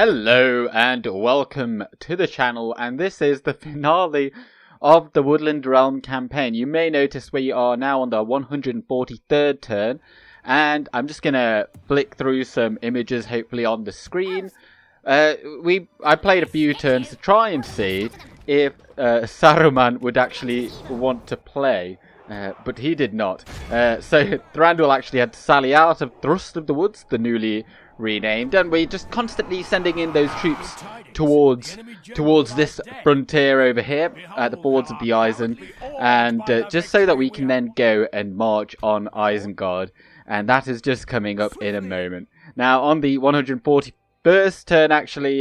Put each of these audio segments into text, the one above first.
Hello and welcome to the channel, and this is the finale of the Woodland Realm campaign. You may notice we are now on the 143rd turn, and I'm just going to flick through some images hopefully on the screen. I played a few turns to try and see if Saruman would actually want to play, but he did not. So Thranduil actually had to sally out of Thrust of the Woods, the newly renamed, and we're just constantly sending in those troops towards this frontier over here at the fords of the Isen, and just so that we can then go and march on Isengard, and that is just coming up in a moment. Now on the 141st turn, actually,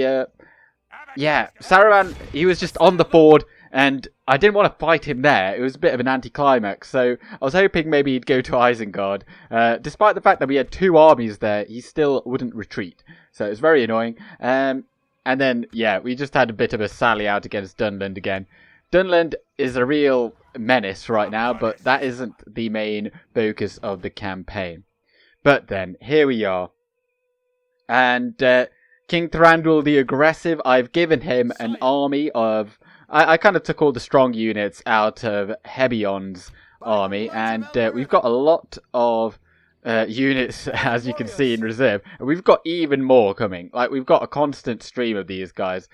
Saruman, he was just on the ford, and I didn't want to fight him there. It was a bit of an anticlimax, so I was hoping maybe he'd go to Isengard. Despite the fact that we had two armies there, he still wouldn't retreat, so it was very annoying. And then, we just had a bit of a sally out against Dunland again. Dunland is a real menace right now, but that isn't the main focus of the campaign. But then, here we are. And King Thranduil the Aggressive, I've given him an army of... I kind of took all the strong units out of Hebion's army, and we've got a lot of units, as you can see, in reserve. And we've got even more coming. Like, we've got a constant stream of these guys.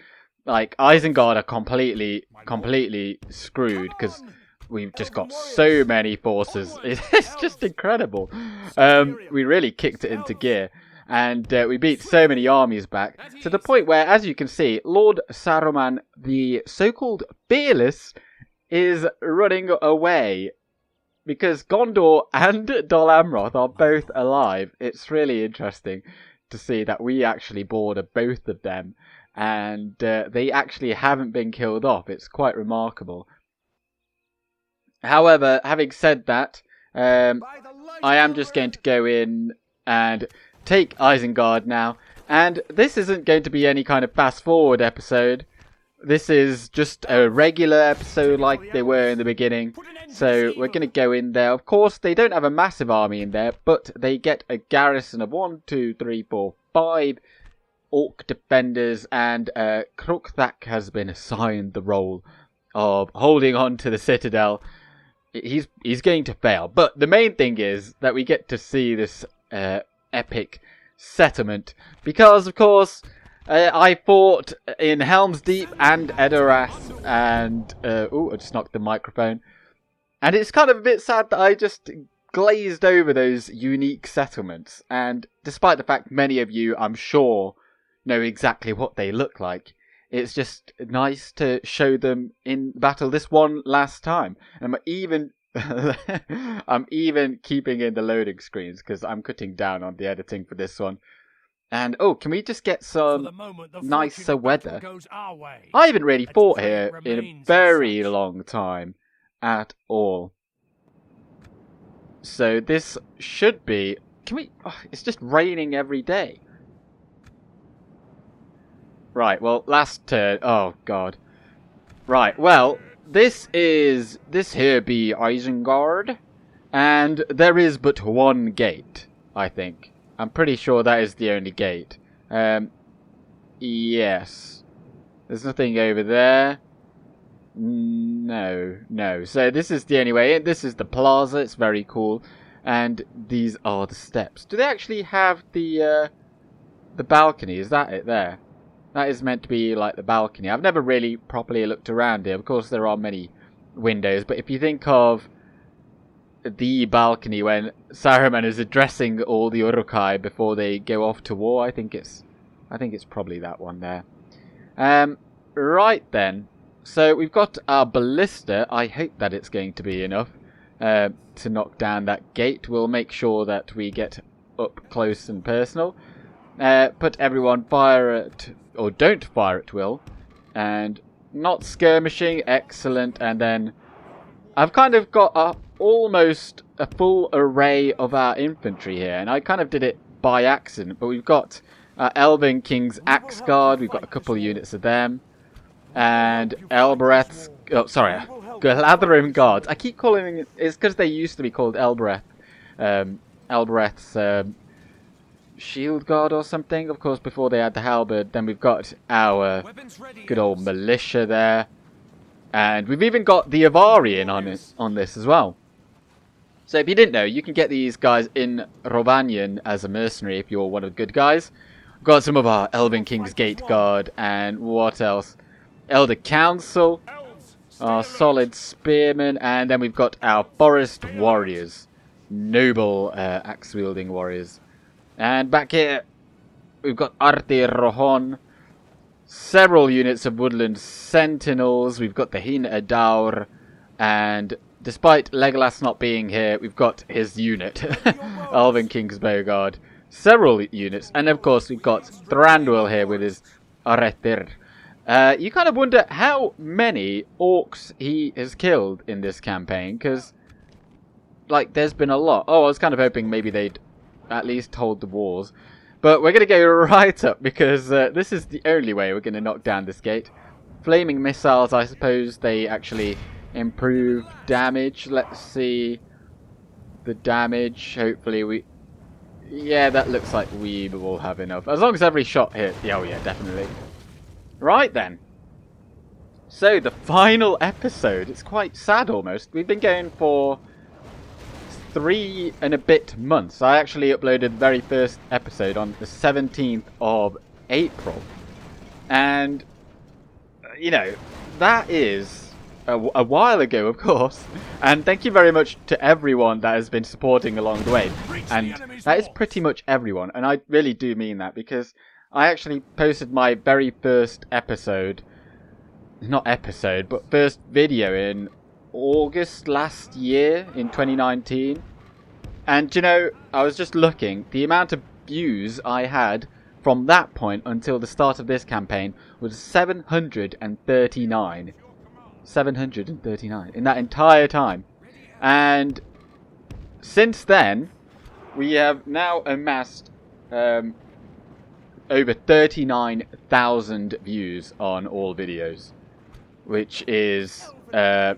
Like, Isengard are completely screwed, because we've just got so many forces. It's just incredible. We really kicked it into gear. And we beat so many armies back, to the point where, as you can see, Lord Saruman, the so-called Fearless, is running away. Because Gondor and Dol Amroth are both alive. It's really interesting to see that we actually border both of them. And they actually haven't been killed off. It's quite remarkable. However, having said that, I am just going to go in and take Isengard now, and this isn't going to be any kind of fast forward episode. This is just a regular episode like they were in the beginning, so we're going to go in there. Of course, they don't have a massive army in there, but they get a garrison of 1, 2, 3, 4, 5 orc defenders, and Krukthak has been assigned the role of holding on to the citadel. He's going to fail, but the main thing is that we get to see this epic settlement, because of course I fought in Helm's Deep and Edoras, and I just knocked the microphone, and it's kind of a bit sad that I just glazed over those unique settlements, and despite the fact many of you, I'm sure, know exactly what they look like, it's just nice to show them in battle this one last time. And I'm even keeping in the loading screens because I'm cutting down on the editing for this one. And can we just get some nicer weather? I haven't really fought here in a very long time at all. So this should be... it's just raining every day. Right, well, last turn... Oh, God. Right, well... This here be Isengard, and there is but one gate, I think. I'm pretty sure that is the only gate. Yes. There's nothing over there. No. So this is the only way in. This is the plaza, it's very cool. And these are the steps. Do they actually have the balcony? Is that it there? That is meant to be like the balcony. I've never really properly looked around here. Of course, there are many windows, but if you think of the balcony when Saruman is addressing all the Uruk-hai before they go off to war, I think it's probably that one there. Right then. So we've got our ballista. I hope that it's going to be enough to knock down that gate. We'll make sure that we get up close and personal. Put everyone fire at... or don't fire at will, and not skirmishing, excellent. And then I've kind of got almost a full array of our infantry here, and I kind of did it by accident, but we've got Elven King's Axe Guard, we've got a couple of units of them, and Galadrim Guards. I keep calling it's because they used to be called Elbereth. Elbereth's shield guard or something. Of course, before they had the halberd. Then we've got our good old militia there. And we've even got the Avarian on this as well. So if you didn't know, you can get these guys in Rovanion as a mercenary if you're one of the good guys. We've got some of our Elven King's Gate Guard and what else? Elder Council, our solid spearmen, and then we've got our Forest Warriors. Noble axe-wielding warriors. And back here, we've got Arte Rohon, several units of Woodland Sentinels, we've got the Hin Adaur, and despite Legolas not being here, we've got his unit, Elven King's Bowguard. Several units, and of course we've got Thranduil here with his Aretir. You kind of wonder how many orcs he has killed in this campaign, because, like, there's been a lot. Oh, I was kind of hoping maybe they'd at least hold the walls. But we're going to go right up, because this is the only way we're going to knock down this gate. Flaming missiles, I suppose they actually improve damage. Let's see the damage. Hopefully we... Yeah, that looks like we will have enough. As long as every shot hit. Yeah, oh yeah, definitely. Right then. So, the final episode. It's quite sad almost. We've been going for 3 and a bit months. I actually uploaded the very first episode on the 17th of April. And, you know, that is a while ago, of course. And thank you very much to everyone that has been supporting along the way. And that is pretty much everyone. And I really do mean that, because I actually posted my very first episode, not episode, but first video in August last year, in 2019. And, you know, I was just looking, the amount of views I had from that point until the start of this campaign was 739. 739 in that entire time. And since then, we have now amassed over 39,000 views on all videos, which is, as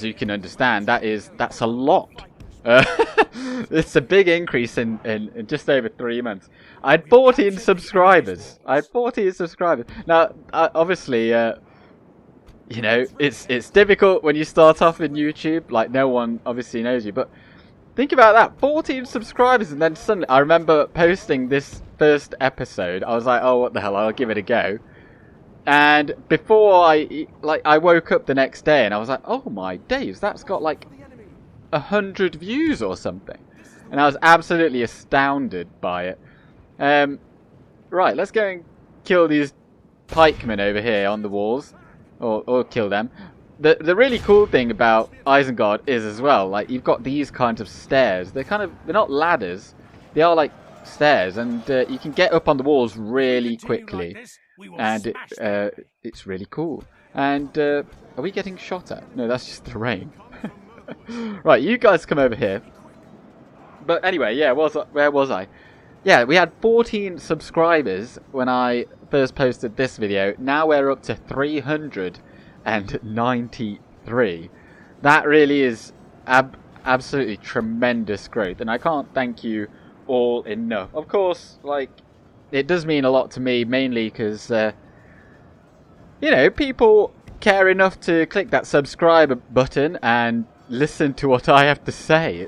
you can understand, that's a lot. It's a big increase in just over 3 months. I had 14 subscribers. Now, obviously, you know, it's difficult when you start off in YouTube. Like, no one obviously knows you. But think about that, 14 subscribers, and then suddenly, I remember posting this first episode. I was like, oh, what the hell? I'll give it a go. And before I woke up the next day, and I was like, oh my days, that's got like 100 views or something. And I was absolutely astounded by it. Right, let's go and kill these pikemen over here on the walls. Or kill them. The really cool thing about Isengard is as well, like, you've got these kinds of stairs. They're not ladders. They are like stairs, and you can get up on the walls really quickly. And it's really cool. And are we getting shot at? No, that's just the rain. Right, you guys come over here. But anyway, yeah, where was I? Yeah, we had 14 subscribers when I first posted this video. Now we're up to 393. That really is absolutely tremendous growth, and I can't thank you all enough. Of course, like, it does mean a lot to me, mainly because, you know, people care enough to click that subscribe button and listen to what I have to say.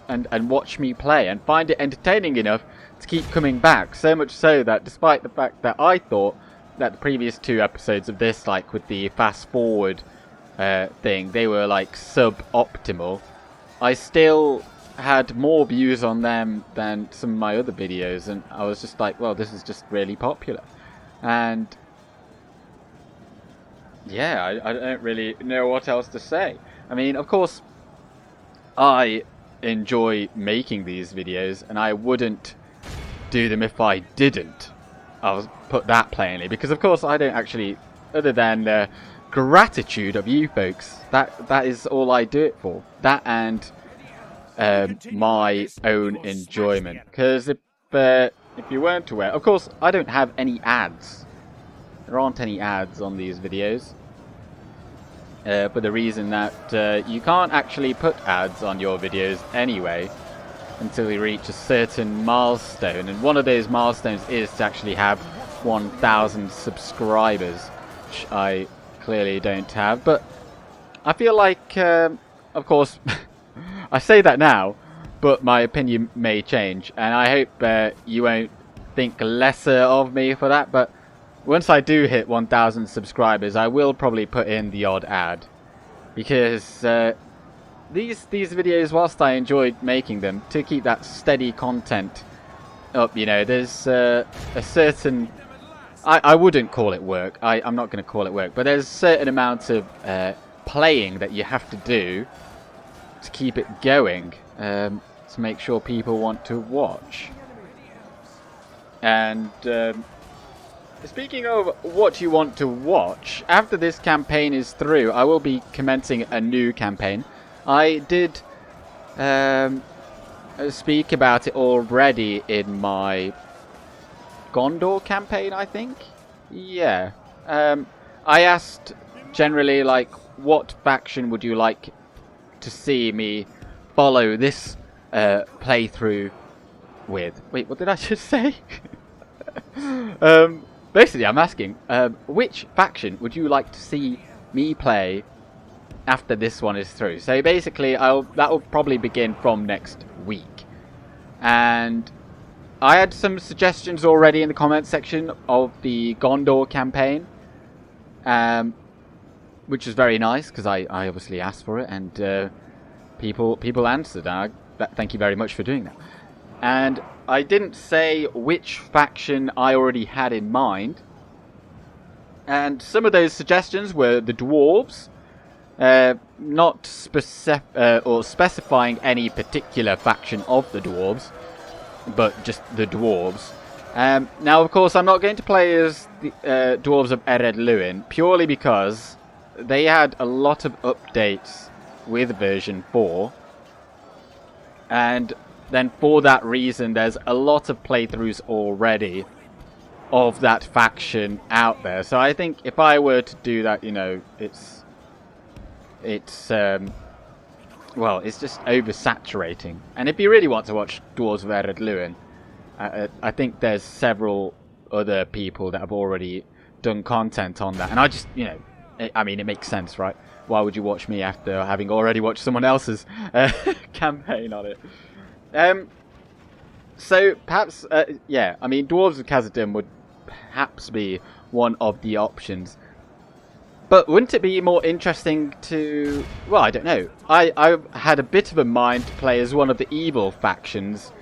And watch me play and find it entertaining enough to keep coming back. So much so that despite the fact that I thought that the previous 2 episodes of this, like with the fast forward thing, they were like suboptimal, I still had more views on them than some of my other videos, and I was just like, well, this is just really popular. And yeah, I don't really know what else to say. I mean, of course, I enjoy making these videos, and I wouldn't do them if I didn't. I'll put that plainly, because of course I don't actually, other than gratitude of you folks, that is all I do it for. That and my own enjoyment. Because if you weren't aware, of course I don't have any ads. There aren't any ads on these videos. For the reason that you can't actually put ads on your videos anyway. until we reach a certain milestone, and one of those milestones is to actually have 1,000 subscribers, which I clearly don't have. But I feel like, of course, I say that now, but my opinion may change, and I hope you won't think lesser of me for that. But once I do hit 1,000 subscribers, I will probably put in the odd ad, because these videos, whilst I enjoyed making them, to keep that steady content up, you know, there's a certain... I wouldn't call it work. I'm not going to call it work, but there's a certain amount of playing that you have to do to keep it going, to make sure people want to watch. And speaking of what you want to watch, after this campaign is through, I will be commencing a new campaign. I did speak about it already in my Gondor campaign, I think. Yeah. I asked generally, like, what faction would you like to see me follow this playthrough with? Wait, what did I just say? Basically, I'm asking, which faction would you like to see me play after this one is through? So basically, that will probably begin from next week. And I had some suggestions already in the comment section of the Gondor campaign, which is very nice, because I obviously asked for it, and people answered. Thank you very much for doing that. And I didn't say which faction I already had in mind, and some of those suggestions were the dwarves, not specifying any particular faction of the dwarves, but just the dwarves. Now, of course, I'm not going to play as the dwarves of Ered Luin, purely because they had a lot of updates with version 4, and then for that reason, there's a lot of playthroughs already of that faction out there. So I think if I were to do that, you know, it's well, it's just oversaturating. And if you really want to watch Dwarves of Ered Luin, I think there's several other people that have already done content on that. And I just, you know, I mean, it makes sense, right? Why would you watch me after having already watched someone else's campaign on it? So perhaps, yeah, I mean, Dwarves of Khazad-dûm would perhaps be one of the options. But wouldn't it be more interesting to... Well, I don't know. I had a bit of a mind to play as one of the evil factions.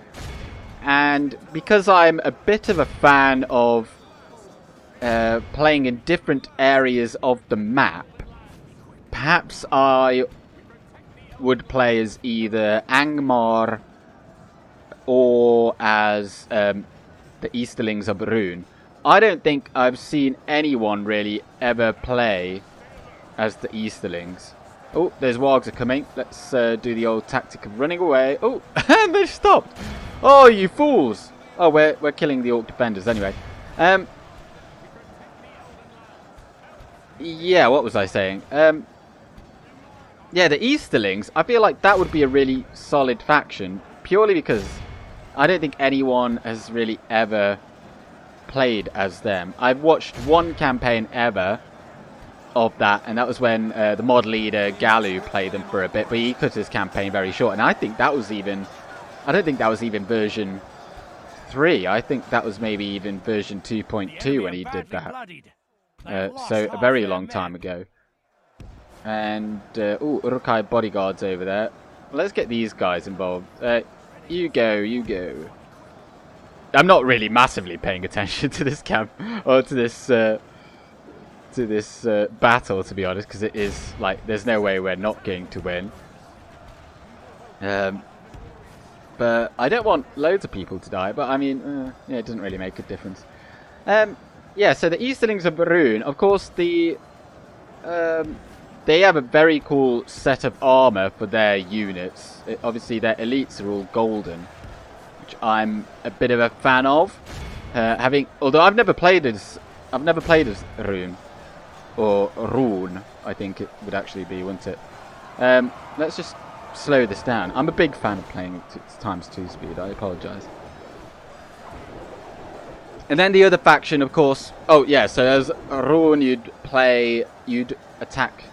And because I'm a bit of a fan of playing in different areas of the map, perhaps I would play as either Angmar or as the Easterlings of Rune. I don't think I've seen anyone really ever play as the Easterlings. Oh, there's wargs are coming. Let's do the old tactic of running away. Oh, and they stopped. Oh, you fools. Oh, we're killing the orc defenders anyway. Yeah, what was I saying? Yeah, the Easterlings, I feel like that would be a really solid faction, purely because I don't think anyone has really ever played as them. I've watched one campaign ever of that, and that was when the mod leader Galu played them for a bit, but he cut his campaign very short, and I think that was even... I don't think that was even version 3. I think that was maybe even version 2.2 when he did that. So a very long time ago. And, ooh, Uruk-hai bodyguards over there. Let's get these guys involved. You go, you go. I'm not really massively paying attention to this camp, or to this battle, to be honest, because it is, like, there's no way we're not going to win. But I don't want loads of people to die, but I mean, yeah, it doesn't really make a difference. Yeah, so the Easterlings of Rune, of course, they have a very cool set of armor for their units. Obviously, their elites are all golden, which I'm a bit of a fan of. Although I've never played as Rune, or Rune, I think it would actually be, wouldn't it? Let's just slow this down. I'm a big fan of playing at times 2 speed. I apologise. And then the other faction, of course. Oh yeah, so as Rune, you'd attack.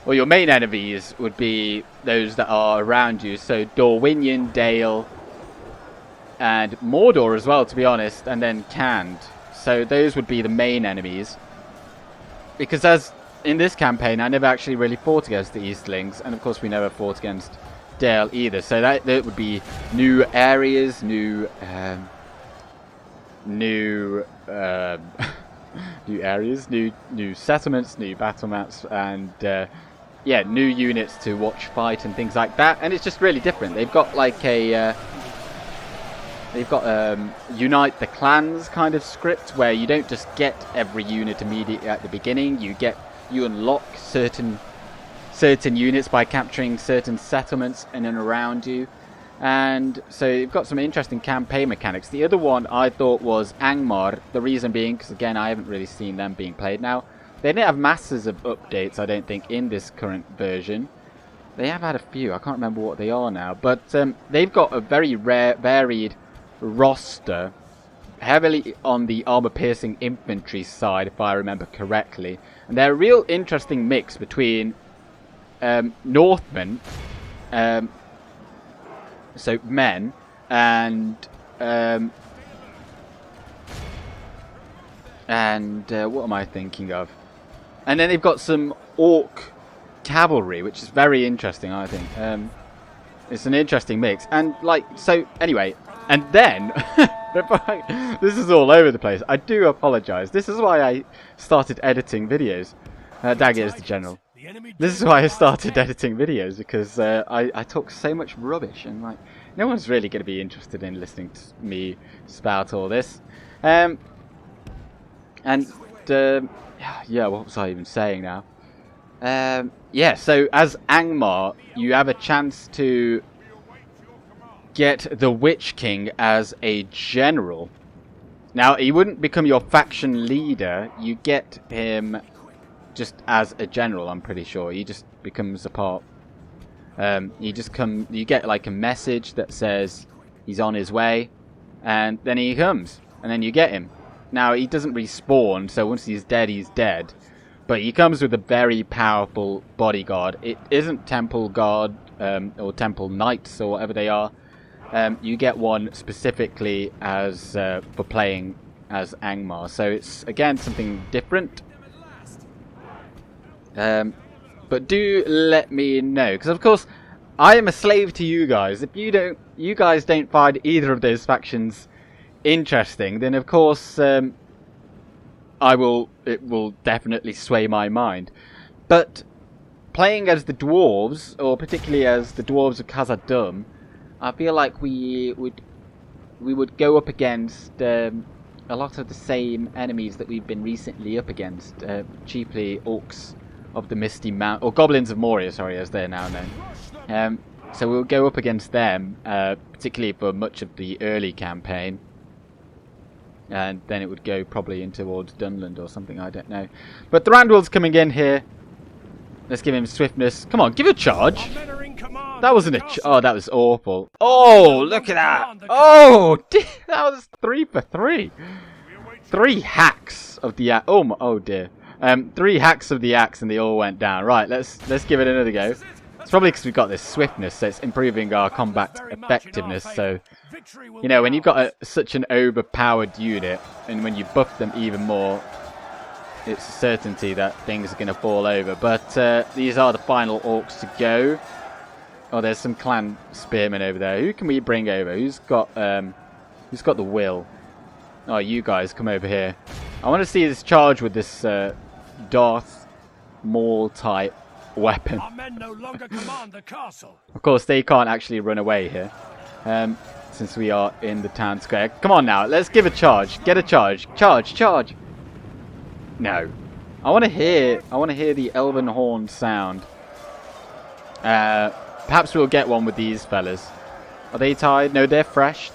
Well, your main enemies would be those that are around you. So Dorwinion, Dale, and Mordor as well, to be honest, and then Cand. So those would be the main enemies. Because as in this campaign, I never actually really fought against the Eastlings, and of course we never fought against Dale either. So that would be new areas, new new areas, new settlements, new battle maps, and yeah, new units to watch fight and things like that. And it's just really different. They've got like a unite the clans kind of script where you don't just get every unit immediately at the beginning. You unlock certain units by capturing certain settlements in and around you. And so you've got some interesting campaign mechanics. The other one I thought was Angmar. The reason being, because again, I haven't really seen them being played now. They didn't have masses of updates, I don't think, in this current version. They have had a few. I can't remember what they are now. But they've got a very varied roster, heavily on the armor-piercing infantry side, if I remember correctly. And they're a real interesting mix between Northmen, so men, and what am I thinking of? And then they've got some orc cavalry, which is very interesting, I think. It's an interesting mix. And like, so anyway, and then this is all over the place. I do apologize. This is why I started editing videos. Dagger is the general. This is why I started editing videos, because I talk so much rubbish, and like no one's really going to be interested in listening to me spout all this. Yeah, what was I even saying now? Yeah, so as Angmar, you have a chance to get the Witch King as a general. Now, he wouldn't become your faction leader. You get him just as a general, I'm pretty sure. He just becomes a part. You get like a message that says he's on his way, and then he comes, and then you get him. Now, he doesn't respawn, so once he's dead, he's dead. But he comes with a very powerful bodyguard. It isn't Temple Guard or Temple Knights or whatever they are. You get one specifically as for playing as Angmar. So it's, again, something different. But do let me know, because of course I am a slave to you guys. If you guys don't find either of those factions interesting, then of course it will definitely sway my mind. But playing as the dwarves, or particularly as the dwarves of Khazad-dûm, I feel like we would go up against a lot of the same enemies that we've been recently up against, chiefly orcs of the Misty Mount, or goblins of Moria, sorry, as they're now known. So we'll go up against them, particularly for much of the early campaign. And then it would go probably in towards Dunland or something, I don't know. But Thranduil's coming in here. Let's give him swiftness. Come on, give a charge. That wasn't a oh, that was awful. Oh, look at that. Oh, that was 3 for 3. 3 hacks of the axe. Oh dear. 3 hacks of the axe and they all went down. Right, let's give it another go. It's probably because we've got this swiftness, so it's improving our combat effectiveness. So, you know, when you've got such an overpowered unit, and when you buff them even more, it's a certainty that things are going to fall over. But these are the final orcs to go. Oh, there's some clan spearmen over there. Who can we bring over? Who's got the will? Oh, you guys, come over here. I want to see this charge with this Darth Maul type weapon. Our men no longer command the castle. Of course, they can't actually run away here, since we are in the town square. Come on now, let's give a charge. Get a charge. Charge. No, I want to hear the elven horn sound. Perhaps we'll get one with these fellas. Are they tied? No, they're fresh.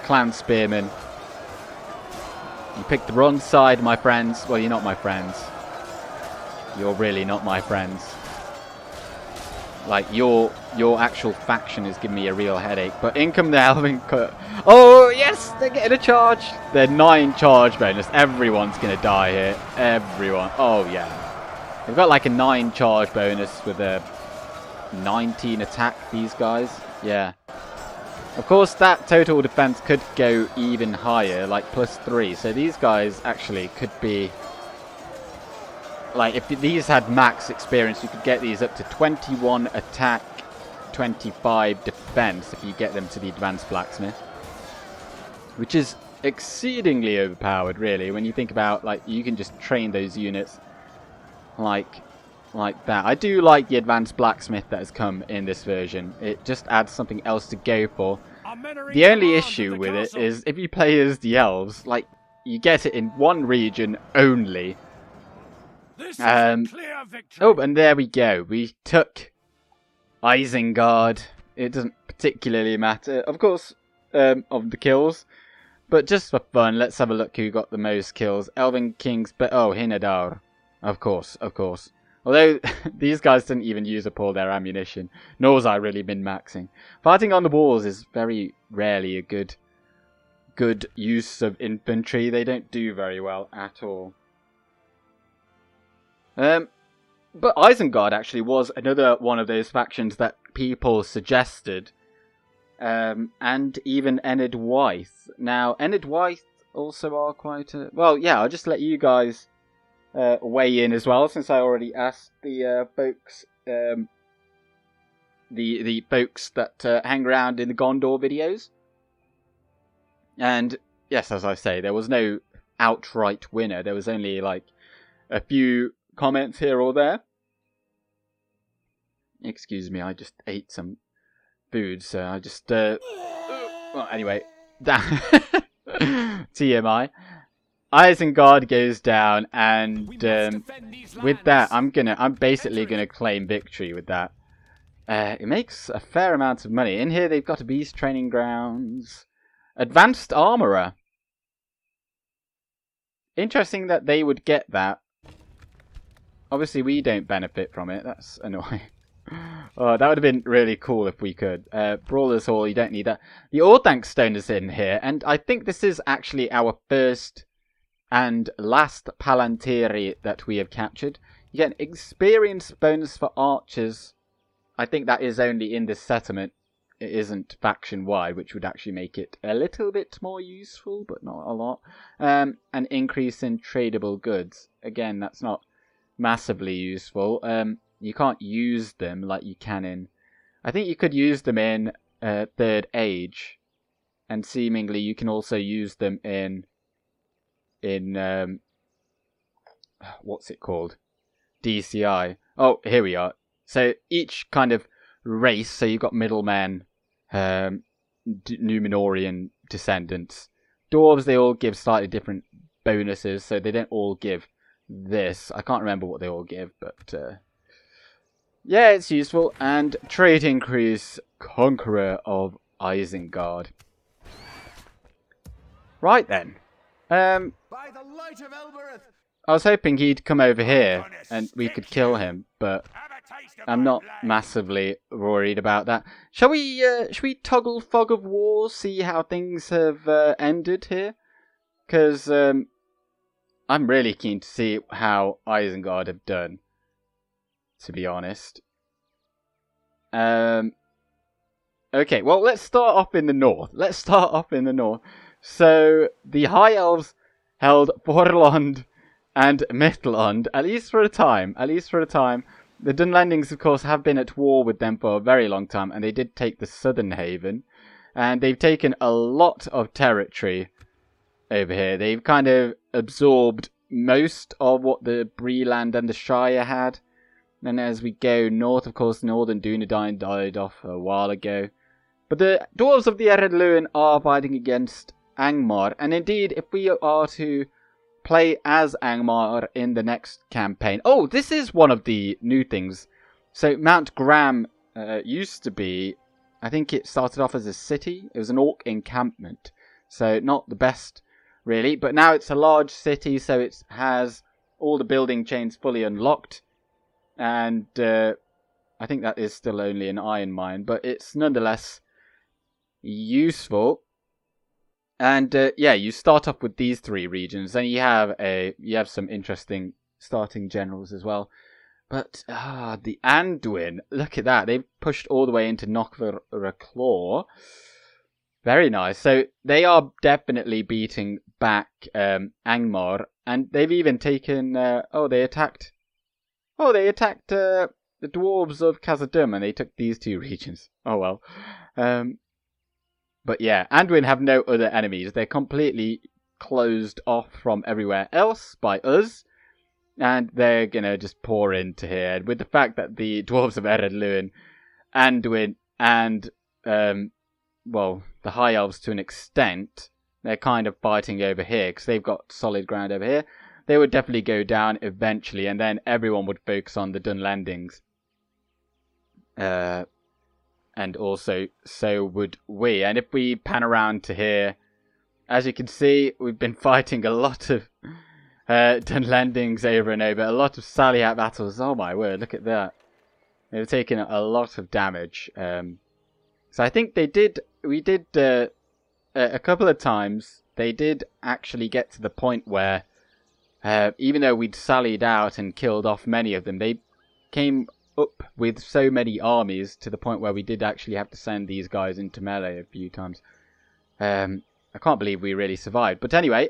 Clan spearmen. You picked the wrong side, my friends. Well, you're not my friends. you're really not my friends. Like, your actual faction is giving me a real headache. But in come the Elven Oh, yes! They're getting a charge! They're 9 charge bonus. Everyone's gonna die here. Everyone. Oh, yeah. They've got like a 9 charge bonus with a 19 attack, these guys. Yeah. Of course, that total defense could go even higher, like +3. So these guys actually could be... Like, if these had max experience, you could get these up to 21 attack, 25 defense if you get them to the advanced blacksmith. Which is exceedingly overpowered, really, when you think about, like, you can just train those units like that. I do like the advanced blacksmith that has come in this version. It just adds something else to go for. The only issue with it is if you play as the elves, like, you get it in one region only. This is a clear victory. Oh, and there we go. We took Isengard. It doesn't particularly matter, of course, of the kills. But just for fun, let's have a look who got the most kills. Elven Kings, but oh, Hinadar. Of course. Although, these guys didn't even use up all their ammunition. Nor was I really min-maxing. Fighting on the walls is very rarely a good use of infantry. They don't do very well at all. But Isengard actually was another one of those factions that people suggested. And even Enid Wythe. Now, Enid Wythe also are quite a... Well, yeah, I'll just let you guys weigh in as well, since I already asked the folks... the folks that hang around in the Gondor videos. And, yes, as I say, there was no outright winner. There was only, like, a few comments here or there. Excuse me, I just ate some food, so I just well, anyway, TMI. Isengard goes down, and with that, I'm basically gonna claim victory with that. It makes a fair amount of money. In here, they've got a beast training grounds, advanced armorer. Interesting that they would get that. Obviously, we don't benefit from it. That's annoying. Oh, that would have been really cool if we could. Brawler's Hall, you don't need that. The Orthanc Stone is in here, and I think this is actually our first and last Palantiri that we have captured. You get an experience bonus for archers. I think that is only in this settlement. It isn't faction-wide, which would actually make it a little bit more useful, but not a lot. An increase in tradable goods. Again, that's not massively useful. You can't use them like you can in... I think you could use them in Third Age. And seemingly you can also use them in what's it called? DCI. Oh, here we are. So each kind of race, so you've got middlemen, Numenorian descendants. Dwarves, they all give slightly different bonuses, so they don't all give this. I can't remember what they all give, but yeah, it's useful. And trade increase, Conqueror of Isengard. Right then. By the light of Elbereth. I was hoping he'd come over here and we could kill him, but I'm not massively worried about that. Shall we toggle Fog of War, see how things have ended here? Because I'm really keen to see how Isengard have done, to be honest. Okay, well, let's start off in the north. So, the High Elves held Forlond and Mittelland, at least for a time. The Dunlendings, of course, have been at war with them for a very long time, and they did take the Southern Haven. And they've taken a lot of territory over here. They've kind of absorbed most of what the Breeland and the Shire had. And as we go north, of course, Northern Dunedain died off a while ago. But the Dwarves of the Ered Luin are fighting against Angmar. And indeed, if we are to play as Angmar in the next campaign... Oh, this is one of the new things. So Mount Graham used to be... I think it started off as a city. It was an orc encampment. So not the best, really. But now it's a large city, so it has all the building chains fully unlocked. And I think that is still only an iron mine, but it's nonetheless useful. And yeah, you start off with these 3 regions, and you have some interesting starting generals as well. But the Anduin, look at that. They've pushed all the way into Knockverclaw. Very nice. So they are definitely beating back Angmar, and they've even taken. They attacked the dwarves of Khazad-dûm, and they took these 2 regions. Oh well. But yeah, Anduin have no other enemies. They're completely closed off from everywhere else by us. And they're going to just pour into here. And with the fact that the dwarves of Ered Luin, Anduin, and, the High Elves to an extent, they're kind of fighting over here because they've got solid ground over here. They would definitely go down eventually, and then everyone would focus on the Dunlandings. And also, so would we. And if we pan around to here, as you can see, we've been fighting a lot of Dunlandings over and over. A lot of Saliat battles. Oh my word, look at that. They've taken a lot of damage. So I think we did a couple of times, they did actually get to the point where, even though we'd sallied out and killed off many of them, they came up with so many armies to the point where we did actually have to send these guys into melee a few times. I can't believe we really survived. But anyway,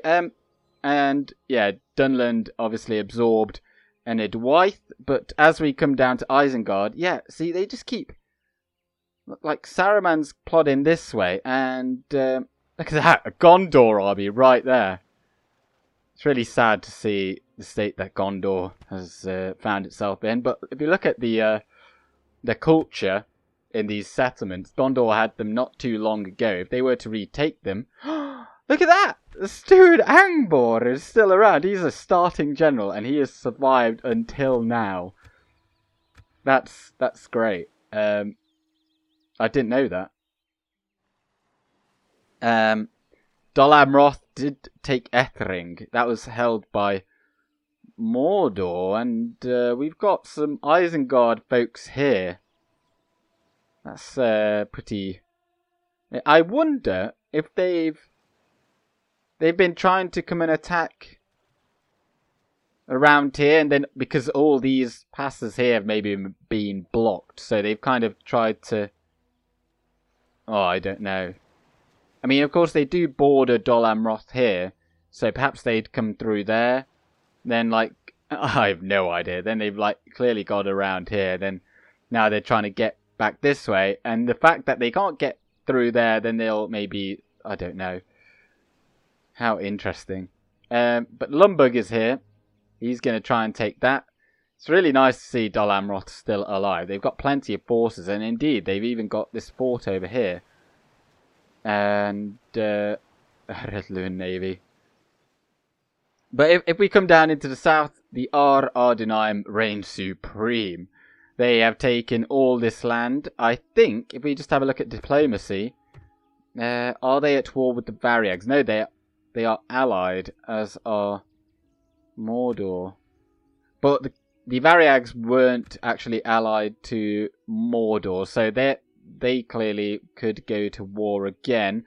and yeah, Dunland obviously absorbed Enedwaith, but as we come down to Isengard, yeah, see, they just keep, like, Saruman's plodding this way, and look at that, a Gondor army right there. It's really sad to see the state that Gondor has found itself in, but if you look at the culture in these settlements, Gondor had them not too long ago. If they were to retake them, look at that! Sturd Angbor is still around. He's a starting general, and he has survived until now. That's great. I didn't know that. Dol Amroth did take Ethring. That was held by Mordor, and we've got some Isengard folks here. That's pretty. I wonder if they've been trying to come and attack around here, and then because all these passes here have maybe been blocked, so they've kind of tried to. Oh, I don't know. I mean, of course, they do border Dol Amroth here, so perhaps they'd come through there. Then, like, I have no idea. Then they've, like, clearly got around here. Then now they're trying to get back this way. And the fact that they can't get through there, then they'll maybe, I don't know. How interesting. But Lumbug is here. He's going to try and take that. It's really nice to see Dol Amroth still alive. They've got plenty of forces, and indeed, they've even got this fort over here. And Red Luin Navy. But if we come down into the south, the Ar Ardenaim reign supreme. They have taken all this land. I think, if we just have a look at diplomacy, are they at war with the Variags? No, they are allied, as are Mordor. But the Variags weren't actually allied to Mordor, so they clearly could go to war again.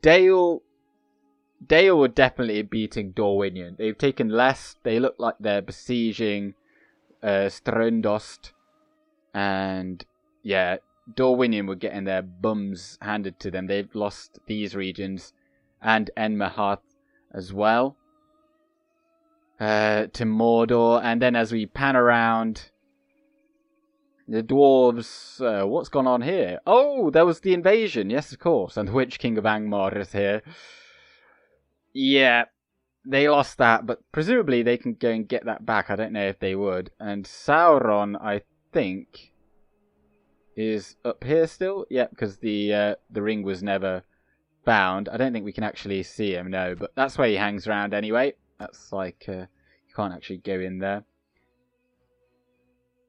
Dale were definitely beating Dorwinion. They've taken less. They look like they're besieging Ströndost. And yeah, Dorwinion were getting their bums handed to them. They've lost these regions and Enmerharth as well to Mordor. And then as we pan around, the dwarves, what's gone on here? Oh, there was the invasion. Yes, of course. And the Witch King of Angmar is here. Yeah, they lost that, but presumably they can go and get that back. I don't know if they would. And Sauron, I think, is up here still. Yeah, because the ring was never found. I don't think we can actually see him, no. But that's where he hangs around anyway. That's like, you can't actually go in there.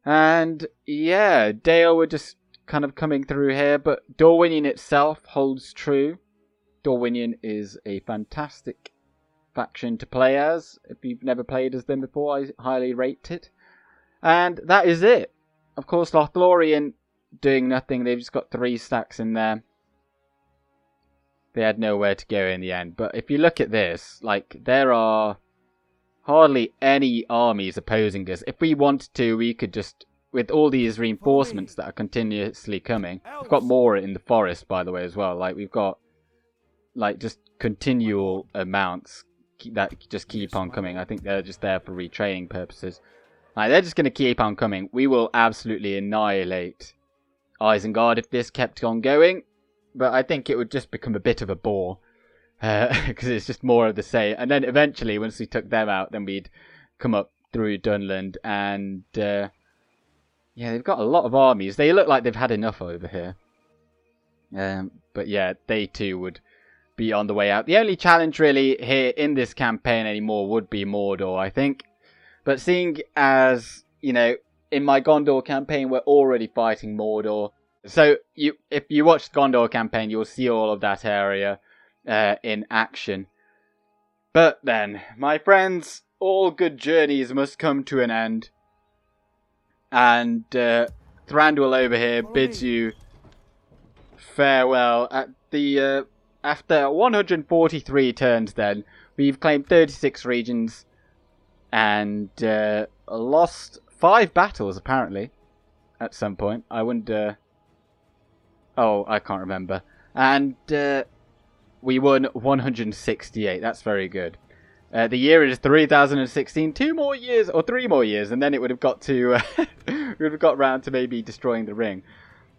And yeah, Dale were just kind of coming through here, but Dorwinion itself holds true. Dorwinion is a fantastic faction to play as. If you've never played as them before, I highly rate it. And that is it. Of course, Lothlorien doing nothing. They've just got 3 stacks in there. They had nowhere to go in the end. But if you look at this, like, there are hardly any armies opposing us. If we wanted to, we could just, with all these reinforcements that are continuously coming. We've got more in the forest, by the way, as well. Like, we've got, like, just continual amounts that just keep on coming. I think they're just there for retraining purposes. Like, they're just going to keep on coming. We will absolutely annihilate Isengard if this kept on going. But I think it would just become a bit of a bore. Because it's just more of the same. And then eventually, once we took them out, then we'd come up through Dunland. And, yeah, they've got a lot of armies. They look like they've had enough over here. But yeah, they too would be on the way out. The only challenge really here in this campaign anymore would be Mordor, I think. But seeing as, you know, in my Gondor campaign, we're already fighting Mordor. So if you watch the Gondor campaign, you'll see all of that area in action. But then, my friends, all good journeys must come to an end. And Thranduil over here bids you farewell. At the after 143 turns then, we've claimed 36 regions. And lost 5 battles, apparently, at some point. I wonder... Oh, I can't remember. And we won 168. That's very good. The year is 3016. 2 more years, or 3 more years, and then it would have got to... we would have got round to maybe destroying the ring.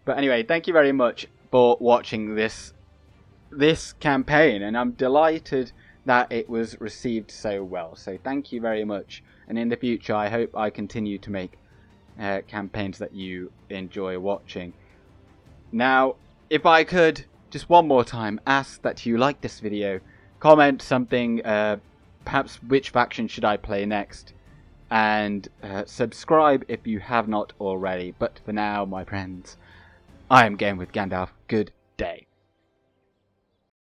But anyway, thank you very much for watching this campaign, and I'm delighted that it was received so well. So thank you very much. And in the future, I hope I continue to make campaigns that you enjoy watching. Now, if I could, just one more time, ask that you like this video, comment something, perhaps which faction should I play next, and subscribe if you have not already. But for now, my friends, I am going with Gandalf. Good day.